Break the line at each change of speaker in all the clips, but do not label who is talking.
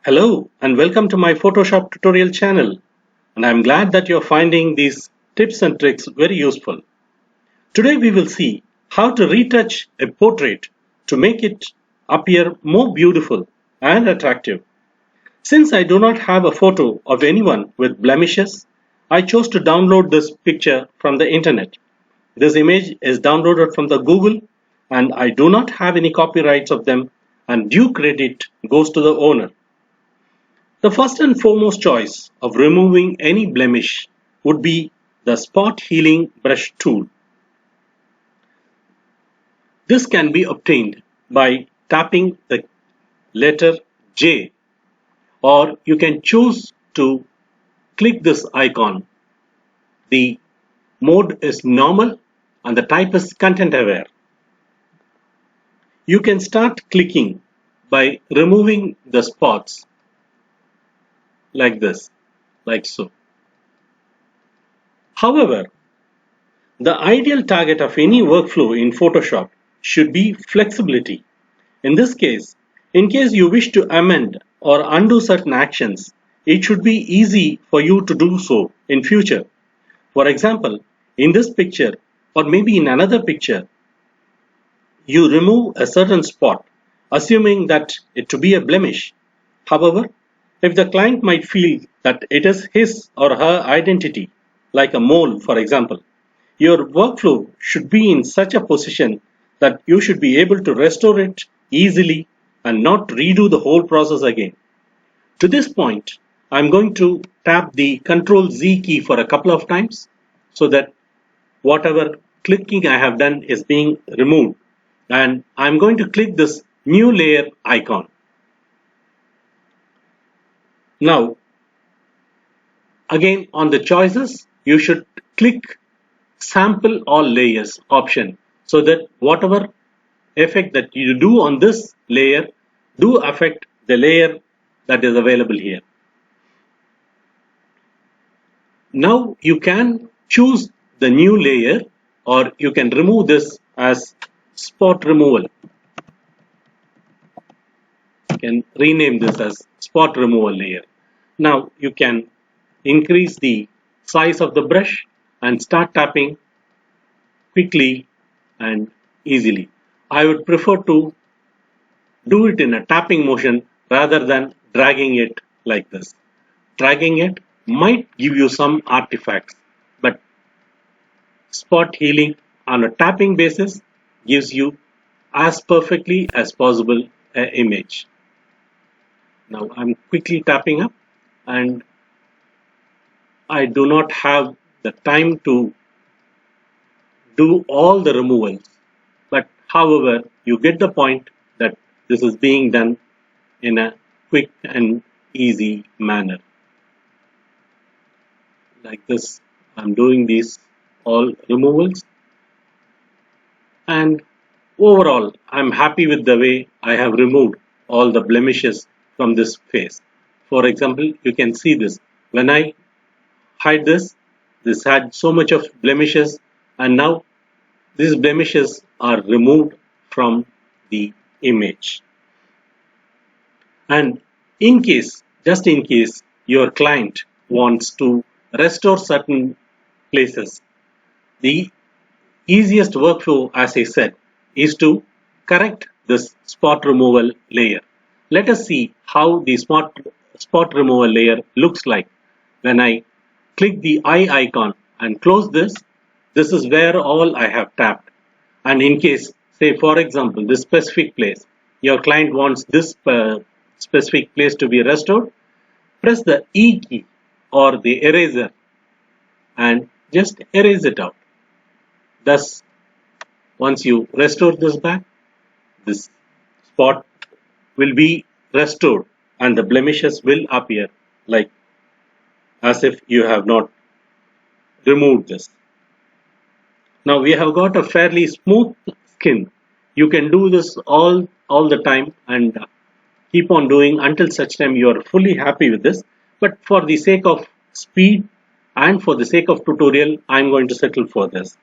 Hello and welcome to my Photoshop tutorial channel, and I'm glad that you're finding these tips and tricks very useful. Today we will see how to retouch a portrait to make it appear more beautiful and attractive. Since I do not have a photo of anyone with blemishes, I chose to download this picture from the internet. This image is downloaded from the Google and I do not have any copyrights of them, and due credit goes to the owner. The first and foremost choice of removing any blemish would be the spot healing brush tool. This can be obtained by tapping the letter J, or you can choose to click this icon. The mode is normal and the type is content aware. You can start clicking by removing the spots like this, like so. However, the ideal target of any workflow in Photoshop should be flexibility. In this case, in case you wish to amend or undo certain actions, it should be easy for you to do so in future. For example, in this picture or maybe in another picture, you remove a certain spot, assuming that it to be a blemish. However, if the client might feel that it is his or her identity, like a mole for example, your workflow should be in such a position that you should be able to restore it easily and not redo the whole process again. To this point, I'm going to tap the Ctrl Z key for a couple of times so that whatever clicking I have done is being removed, and I'm going to click this new layer icon. Now, again on the choices, you should click sample all layers option so that whatever effect that you do on this layer do affect the layer that is available here. Now you can choose the new layer, or you can remove this as spot removal. You can rename this as spot removal layer. Now you can increase the size of the brush and start tapping quickly and easily. I would prefer to do it in a tapping motion rather than dragging it like this. Dragging it might give you some artifacts, but spot healing on a tapping basis gives you as perfectly as possible an image. Now I'm quickly tapping up, and I do not have the time to do all the removals, but however you get the point that this is being done in a quick and easy manner. Like this, I'm doing these all removals, and overall I'm happy with the way I have removed all the blemishes from this face. For example, you can see this. When I hide this had so much of blemishes, and now these blemishes are removed from the image. And in case, just in case your client wants to restore certain places, the easiest workflow, as I said, is to correct this spot removal layer. Let us see how the spot removal layer looks like. When I click the eye icon and close this, this is where all I have tapped. And in case, say for example, this specific place, your client wants this specific place to be restored, press the E key or the eraser and just erase it out. Thus, once you restore this back, this spot will be restored and the blemishes will appear like as if you have not removed this. Now we have got a fairly smooth skin. You can do this all the time and keep on doing until such time you are fully happy with this. But for the sake of speed and for the sake of tutorial, I am going to settle for this.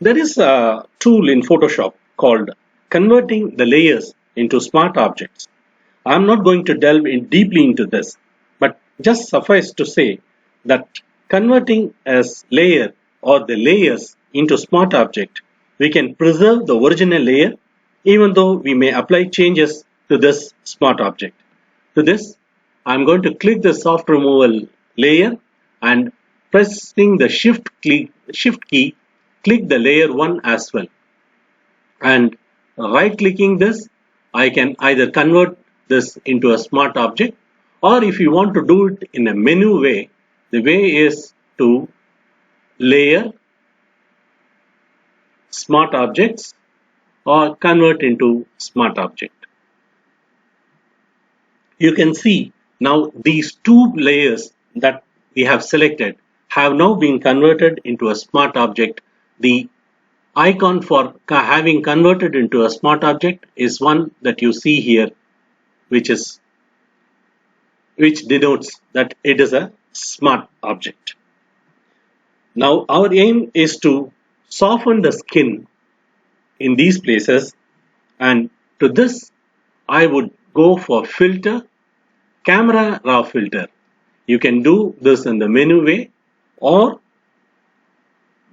There is a tool in Photoshop called converting the layers into smart objects. I'm not going to delve in deeply into this, but just suffice to say that converting as layer or the layers into smart object, we can preserve the original layer even though we may apply changes to this smart object. To this, I'm going to click the soft removal layer and pressing the shift key, click the layer 1 as well. And right clicking this, I can either convert this into a smart object, or if you want to do it in a menu way, the way is to layer smart objects or convert into smart object. You can see now these two layers that we have selected have now been converted into a smart object. The icon for having converted into a smart object is one that you see here, which denotes that it is a smart object. Now our aim is to soften the skin in these places, and to this I would go for filter, camera raw filter. You can do this in the menu way or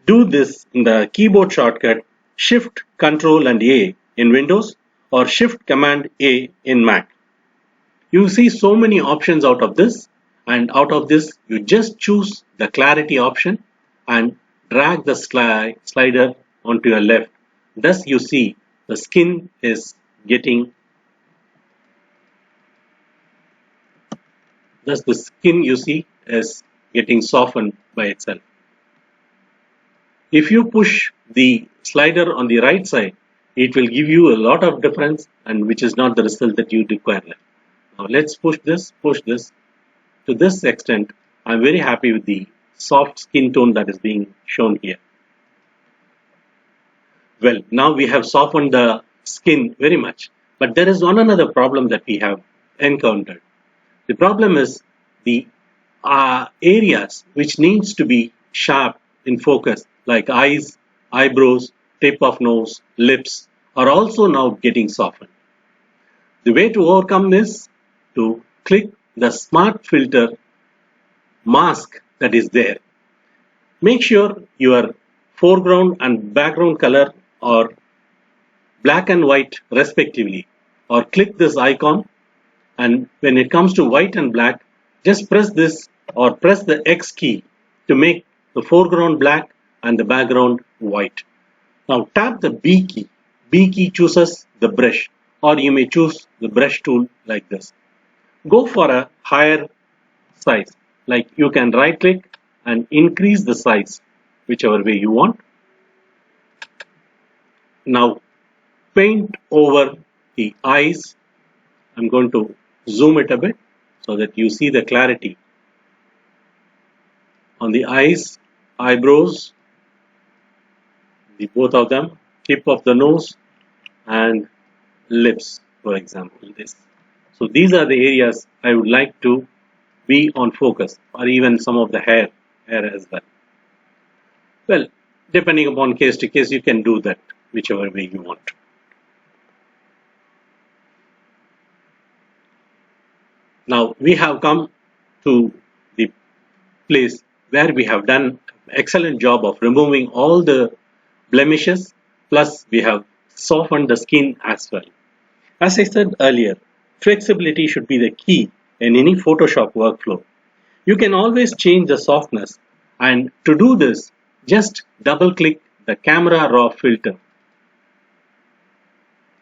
do this in the keyboard shortcut Shift Control and A in Windows or Shift Command A in Mac. You see so many options out of this, and out of this you just choose the clarity option and drag the slider onto your left. Thus you see the skin is getting softened by itself. If you push the slider on the right side, it will give you a lot of difference, and which is not the result that you require. Now let's push this. To this extent, I'm very happy with the soft skin tone that is being shown here. Well, now we have softened the skin very much, but there is one another problem that we have encountered. The problem is the areas which needs to be sharp in focus, like eyes, eyebrows, tip of nose, lips, are also now getting softened. The way to overcome this, to click the smart filter mask that is there. Make sure your foreground and background color are black and white respectively, or click this icon, and when it comes to white and black, just press this or press the X key to make the foreground black and the background white. Now tap the B key. B key chooses the brush, or you may choose the brush tool like this. Go for a higher size, like you can right click and increase the size whichever way you want. Now paint over the eyes. I'm going to zoom it a bit so that you see the clarity on the eyes, eyebrows, both of them, tip of the nose and lips, for example. So these are the areas I would like to be on focus, or even some of the hair as well. Well, depending upon case to case, you can do that whichever way you want. Now we have come to the place where we have done an excellent job of removing all the blemishes, plus we have softened the skin as well. As I said earlier, flexibility should be the key in any Photoshop workflow. You can always change the softness, and to do this, just double click the camera raw filter,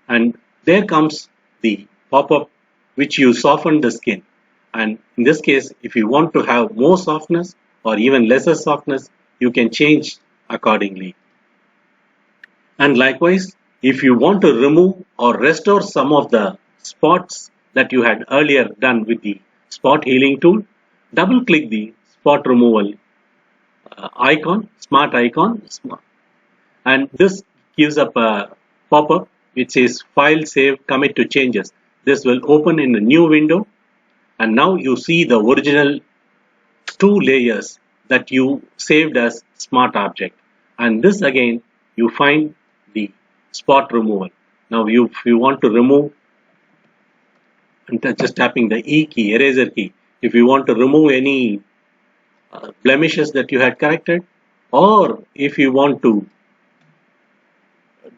and there comes the pop-up which you soften the skin. And in this case, if you want to have more softness or even lesser softness, you can change accordingly. And likewise, if you want to remove or restore some of the spots that you had earlier done with the spot healing tool, double click the spot removal icon, smart icon, and this gives up a pop-up which says file save commit to changes. This will open in a new window, and now you see the original two layers that you saved as smart object, and this again you find the spot removal. Now if you want to remove and just tapping the E key, eraser key. If you want to remove any blemishes that you had corrected, or if you want to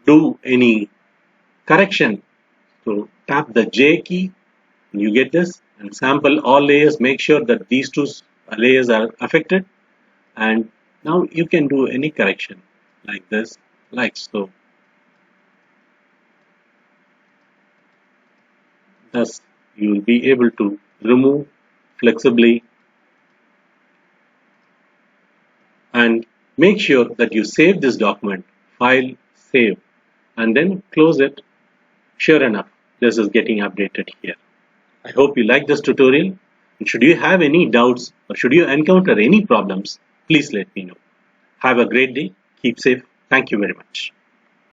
do any correction, so tap the J key, and you get this, and sample all layers. Make sure that these two layers are affected, and now you can do any correction like this, like so. Thus, you will be able to remove flexibly, and make sure that you save this document, file, save, and then close it. Sure enough, this is getting updated here. I hope you like this tutorial, and should you have any doubts or should you encounter any problems, please let me know. Have a great day. Keep safe. Thank you very much.